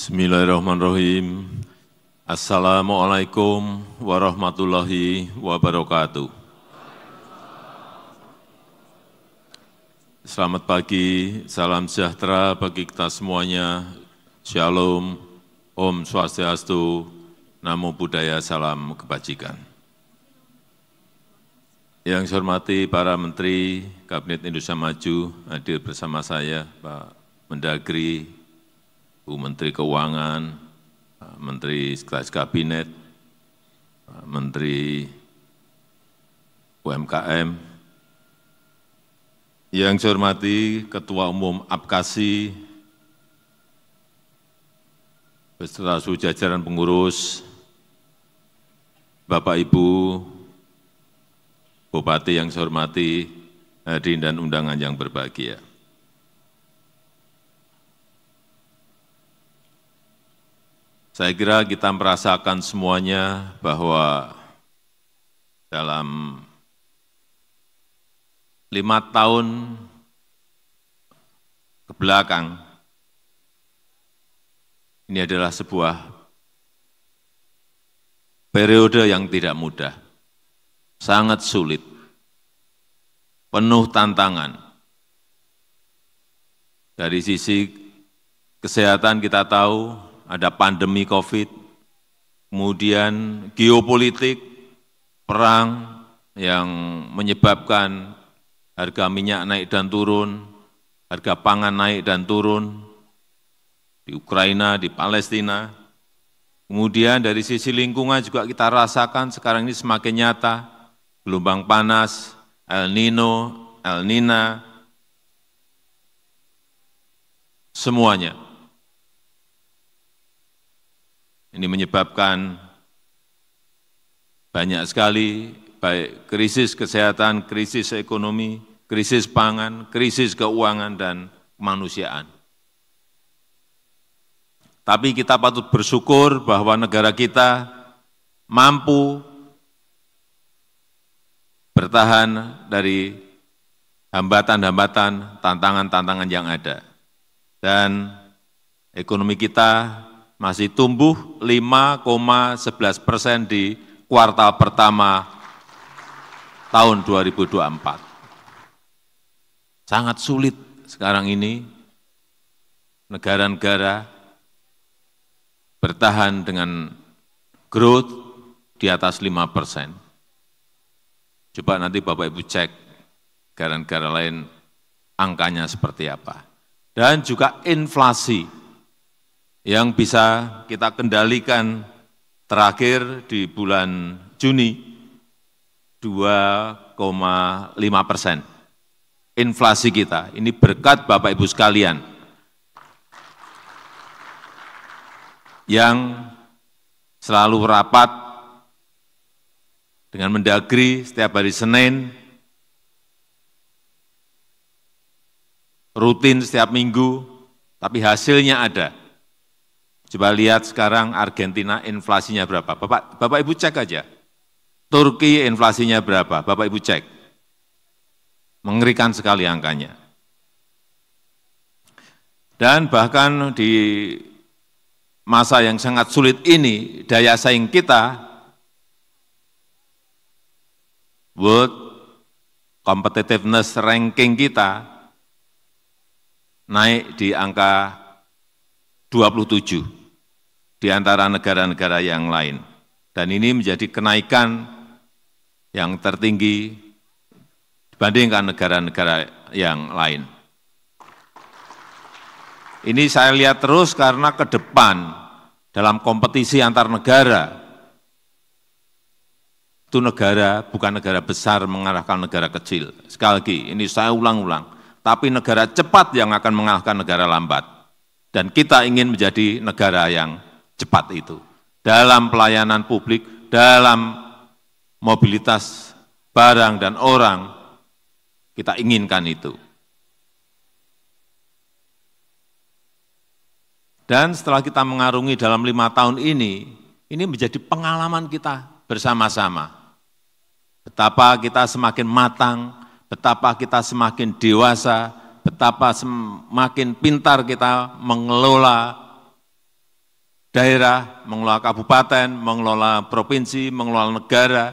Bismillahirrahmanirrahim. Assalamualaikum warahmatullahi wabarakatuh. Selamat pagi, salam sejahtera bagi kita semuanya. Shalom, Om Swastiastu, Namo Buddhaya, salam kebajikan. Yang saya hormati para Menteri Kabinet Indonesia Maju, hadir bersama saya Pak Mendagri, Bu Menteri Keuangan, Pak Menteri Sekretaris Kabinet, Pak Menteri UMKM, yang saya hormati Ketua Umum APKASI, beserta seluruh jajaran pengurus, Bapak Ibu, Bupati yang saya hormati, hadirin dan undangan yang berbahagia. Saya kira kita merasakan semuanya bahwa dalam 5 tahun ke belakang, ini adalah sebuah periode yang tidak mudah, sangat sulit, penuh tantangan. Dari sisi kesehatan kita tahu, ada pandemi COVID, kemudian geopolitik, perang yang menyebabkan harga minyak naik dan turun, harga pangan naik dan turun, di Ukraina, di Palestina. Kemudian dari sisi lingkungan juga kita rasakan sekarang ini semakin nyata, gelombang panas, El Nino, El Nina, semuanya. Ini menyebabkan banyak sekali, baik krisis kesehatan, krisis ekonomi, krisis pangan, krisis keuangan, dan kemanusiaan. Tapi kita patut bersyukur bahwa negara kita mampu bertahan dari hambatan-hambatan, tantangan-tantangan yang ada. Dan ekonomi kita masih tumbuh 5,11% di kuartal pertama tahun 2024. Sangat sulit sekarang ini negara-negara bertahan dengan growth di atas 5%. Coba nanti Bapak Ibu cek negara-negara lain angkanya seperti apa. Dan juga inflasi yang bisa kita kendalikan terakhir di bulan Juni 2,5%. Inflasi kita, ini berkat Bapak Ibu sekalian yang selalu rapat dengan Mendagri setiap hari Senin, rutin setiap minggu, tapi hasilnya ada. Coba lihat sekarang Argentina inflasinya berapa. Bapak Ibu cek aja. Turki inflasinya berapa. Bapak Ibu cek. Mengerikan sekali angkanya. Dan bahkan di masa yang sangat sulit ini, daya saing kita, World Competitiveness Ranking kita, naik di angka 27 di antara negara-negara yang lain. Dan ini menjadi kenaikan yang tertinggi dibandingkan negara-negara yang lain. Ini saya lihat terus karena ke depan dalam kompetisi antar negara, itu negara bukan negara besar mengalahkan negara kecil. Sekali lagi, ini saya ulang-ulang, tapi negara cepat yang akan mengalahkan negara lambat. Dan kita ingin menjadi negara yang cepat itu. Dalam pelayanan publik, dalam mobilitas barang dan orang, kita inginkan itu. Dan setelah kita mengarungi dalam 5 tahun ini menjadi pengalaman kita bersama-sama. Betapa kita semakin matang, betapa kita semakin dewasa, betapa semakin pintar kita mengelola daerah, mengelola kabupaten, mengelola provinsi, mengelola negara,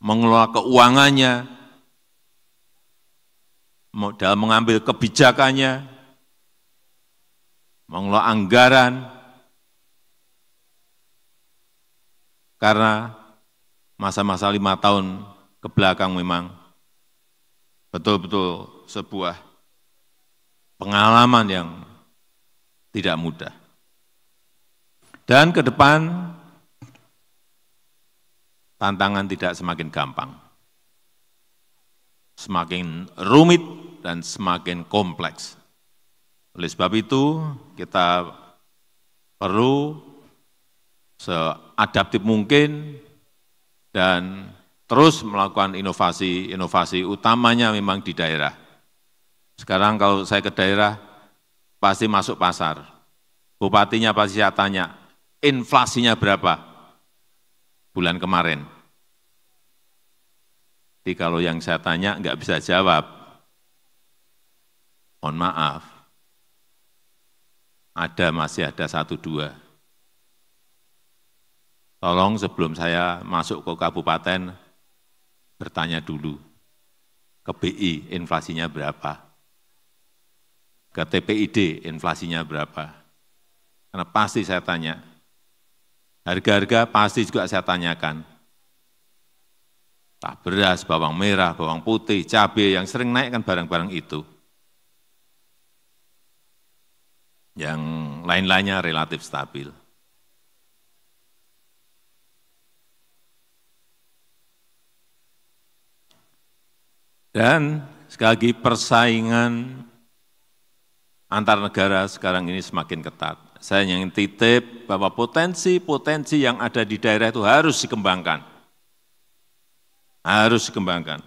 mengelola keuangannya, dalam mengambil kebijakannya, mengelola anggaran, karena masa-masa 5 tahun ke belakang memang betul-betul sebuah pengalaman yang tidak mudah. Dan ke depan tantangan tidak semakin gampang, semakin rumit dan semakin kompleks. Oleh sebab itu, kita perlu seadaptif mungkin dan terus melakukan inovasi utamanya memang di daerah. Sekarang kalau saya ke daerah, pasti masuk pasar. Bupatinya pasti saya tanya, inflasinya berapa bulan kemarin? Jadi kalau yang saya tanya nggak bisa jawab, mohon maaf, masih ada 1-2. Tolong sebelum saya masuk ke kabupaten, bertanya dulu ke BI inflasinya berapa, ke TPID inflasinya berapa. Karena pasti saya tanya, harga-harga pasti juga saya tanyakan. Beras, bawang merah, bawang putih, cabai yang sering naik kan barang-barang itu. Yang lain-lainnya relatif stabil. Dan sekali lagi persaingan antar negara sekarang ini semakin ketat. Saya ingin titip bahwa potensi-potensi yang ada di daerah itu harus dikembangkan. Harus dikembangkan.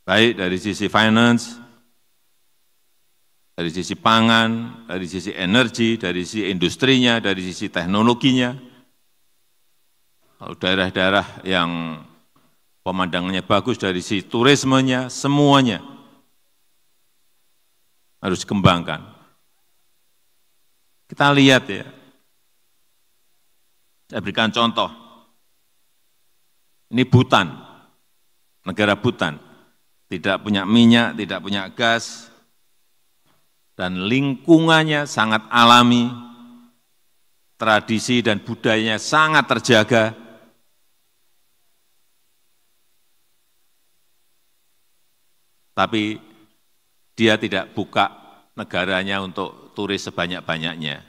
Baik dari sisi finance, dari sisi pangan, dari sisi energi, dari sisi industrinya, dari sisi teknologinya. Kalau daerah-daerah yang pemandangannya bagus dari sisi turismenya, semuanya harus dikembangkan. Kita lihat ya, saya berikan contoh, ini Bhutan, negara Bhutan, tidak punya minyak, tidak punya gas, dan lingkungannya sangat alami, tradisi dan budayanya sangat terjaga. Tapi dia tidak buka negaranya untuk turis sebanyak-banyaknya.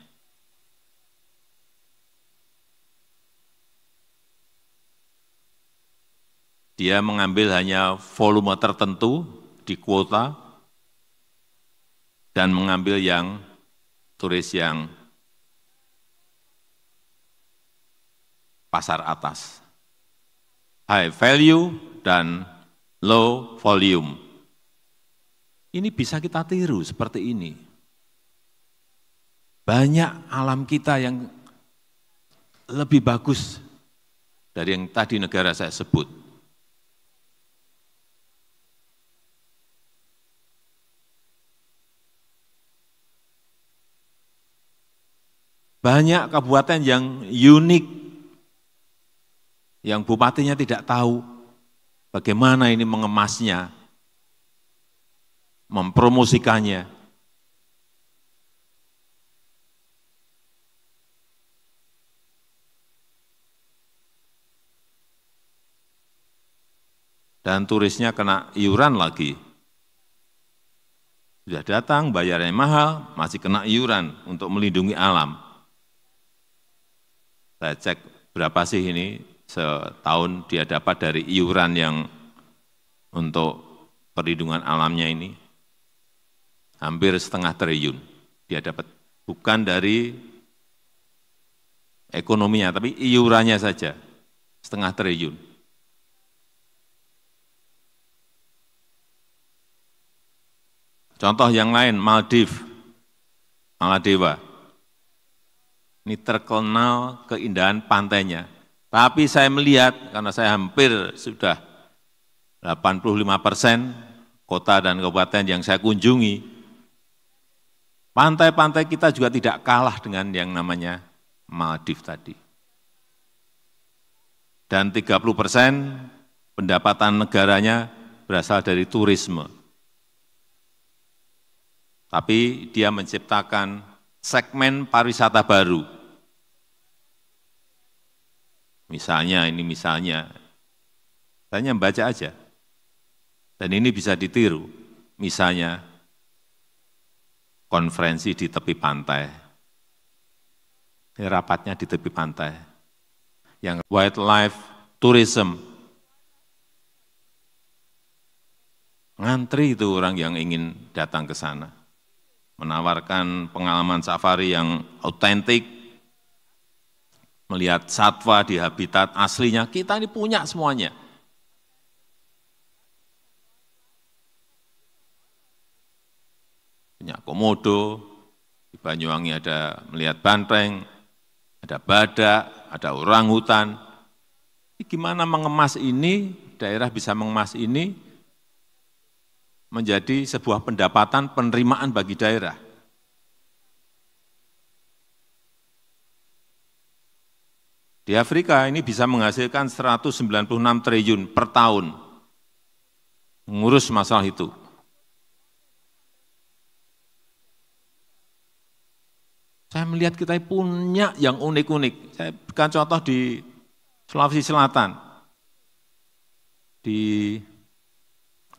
Dia mengambil hanya volume tertentu di kuota dan mengambil yang turis yang pasar atas, high value dan low volume. Ini bisa kita tiru seperti ini. Banyak alam kita yang lebih bagus dari yang tadi negara saya sebut. Banyak kabupaten yang unik, yang bupatinya tidak tahu bagaimana ini mengemasnya, mempromosikannya. Dan turisnya kena iuran lagi. Sudah datang, bayarnya mahal, masih kena iuran untuk melindungi alam. Saya cek berapa sih ini setahun dia dapat dari iuran yang untuk perlindungan alamnya ini. Hampir 0,5 triliun dia dapat, bukan dari ekonominya, tapi iurannya saja 0,5 triliun. Contoh yang lain, Maladewa. Ini terkenal keindahan pantainya. Tapi saya melihat, karena saya hampir sudah 85% kota dan kabupaten yang saya kunjungi, pantai-pantai kita juga tidak kalah dengan yang namanya Maldives tadi. Dan 30% pendapatan negaranya berasal dari turisme. Tapi dia menciptakan segmen pariwisata baru. Misalnya, saya hanya membaca aja. Dan ini bisa ditiru. Misalnya, konferensi di tepi pantai. Ini rapatnya di tepi pantai. Yang wildlife tourism. Ngantri itu orang yang ingin datang ke sana. Menawarkan pengalaman safari yang autentik, melihat satwa di habitat aslinya, kita ini punya semuanya. Punya komodo, di Banyuwangi ada melihat banteng, ada badak, ada orangutan. Gimana mengemas ini, daerah bisa mengemas ini menjadi sebuah pendapatan penerimaan bagi daerah. Di Afrika ini bisa menghasilkan 196 triliun per tahun mengurus masalah itu. Saya melihat kita punya yang unik-unik. Saya berikan contoh di Sulawesi Selatan, di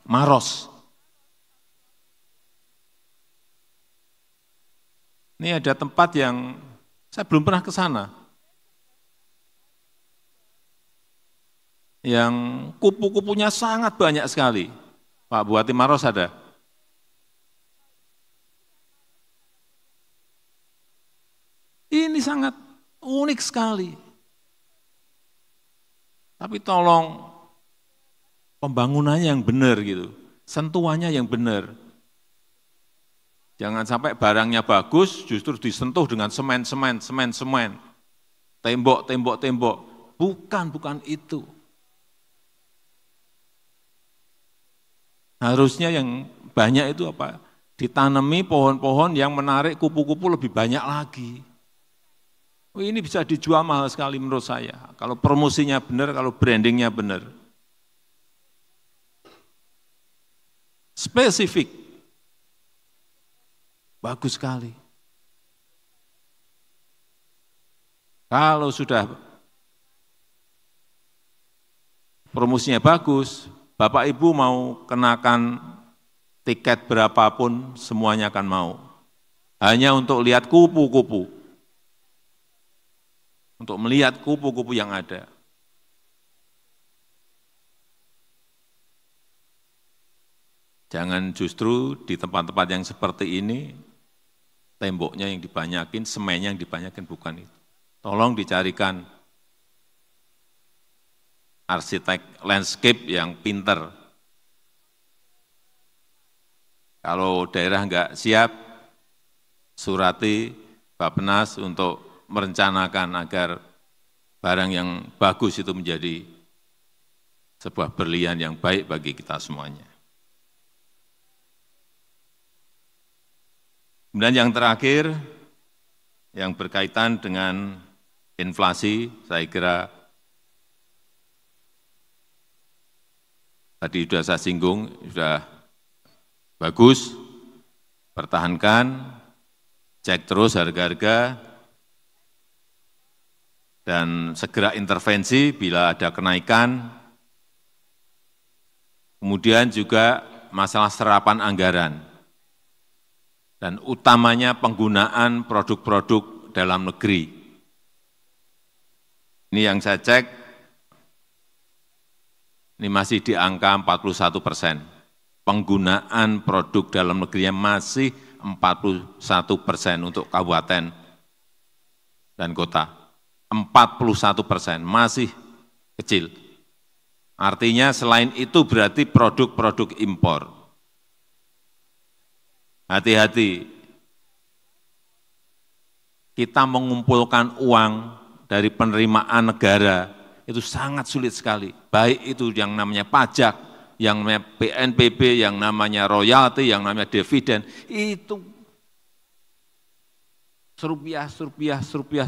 Maros. Ini ada tempat yang saya belum pernah ke sana. Yang kupu-kupunya sangat banyak sekali. Pak Bupati Maros ada. Ini sangat unik sekali. Tapi tolong pembangunannya yang benar gitu, sentuhannya yang benar. Jangan sampai barangnya bagus, justru disentuh dengan semen. Tembok. Bukan itu. Harusnya yang banyak itu apa? Ditanami pohon-pohon yang menarik kupu-kupu lebih banyak lagi. Ini bisa dijual mahal sekali menurut saya. Kalau promosinya benar, kalau brandingnya benar. Spesifik. Bagus sekali. Kalau sudah promosinya bagus, Bapak Ibu mau kenakan tiket berapapun, semuanya akan mau. Hanya untuk lihat kupu-kupu. Untuk melihat kupu-kupu yang ada. Jangan justru di tempat-tempat yang seperti ini, temboknya yang dibanyakin, semennya yang dibanyakin, bukan itu. Tolong dicarikan arsitek landscape yang pinter. Kalau daerah enggak siap, surati Bappenas untuk merencanakan agar barang yang bagus itu menjadi sebuah berlian yang baik bagi kita semuanya. Kemudian yang terakhir, yang berkaitan dengan inflasi, saya kira tadi sudah saya singgung, sudah bagus, pertahankan, cek terus harga-harga, dan segera intervensi bila ada kenaikan. Kemudian juga masalah serapan anggaran. Dan utamanya penggunaan produk-produk dalam negeri. Ini yang saya cek, ini masih di angka 41%. Penggunaan produk dalam negerinya masih 41% untuk kabupaten dan kota. 41%, masih kecil. Artinya selain itu berarti produk-produk impor. Hati-hati, kita mengumpulkan uang dari penerimaan negara, itu sangat sulit sekali. Baik itu yang namanya pajak, yang namanya PNBP, yang namanya royalti, yang namanya dividen, itu serupiah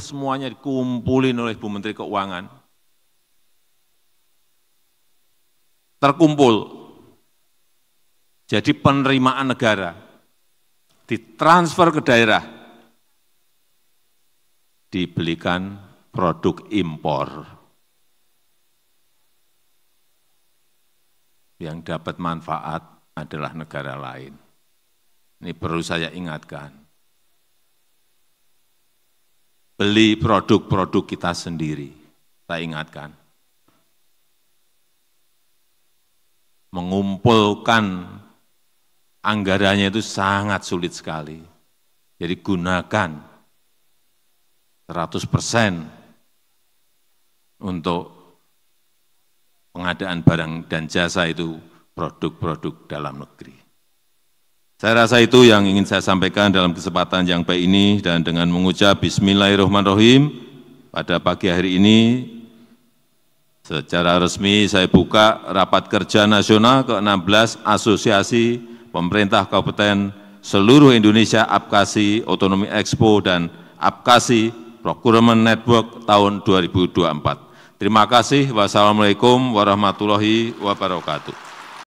semuanya dikumpulin oleh Bu Menteri Keuangan. Terkumpul. Jadi penerimaan negara ditransfer ke daerah, dibelikan produk impor. Yang dapat manfaat adalah negara lain. Ini perlu saya ingatkan. Beli produk-produk kita sendiri, saya ingatkan. Mengumpulkan anggarannya itu sangat sulit sekali. Jadi gunakan 100% untuk pengadaan barang dan jasa itu produk-produk dalam negeri. Saya rasa itu yang ingin saya sampaikan dalam kesempatan yang baik ini, dan dengan mengucap Bismillahirrahmanirrahim, pada pagi hari ini secara resmi saya buka Rapat Kerja Nasional ke-16 Asosiasi Pemerintah Kabupaten seluruh Indonesia Apkasi Otonomi Expo dan Apkasi Procurement Network tahun 2024. Terima kasih. Wassalamualaikum warahmatullahi wabarakatuh.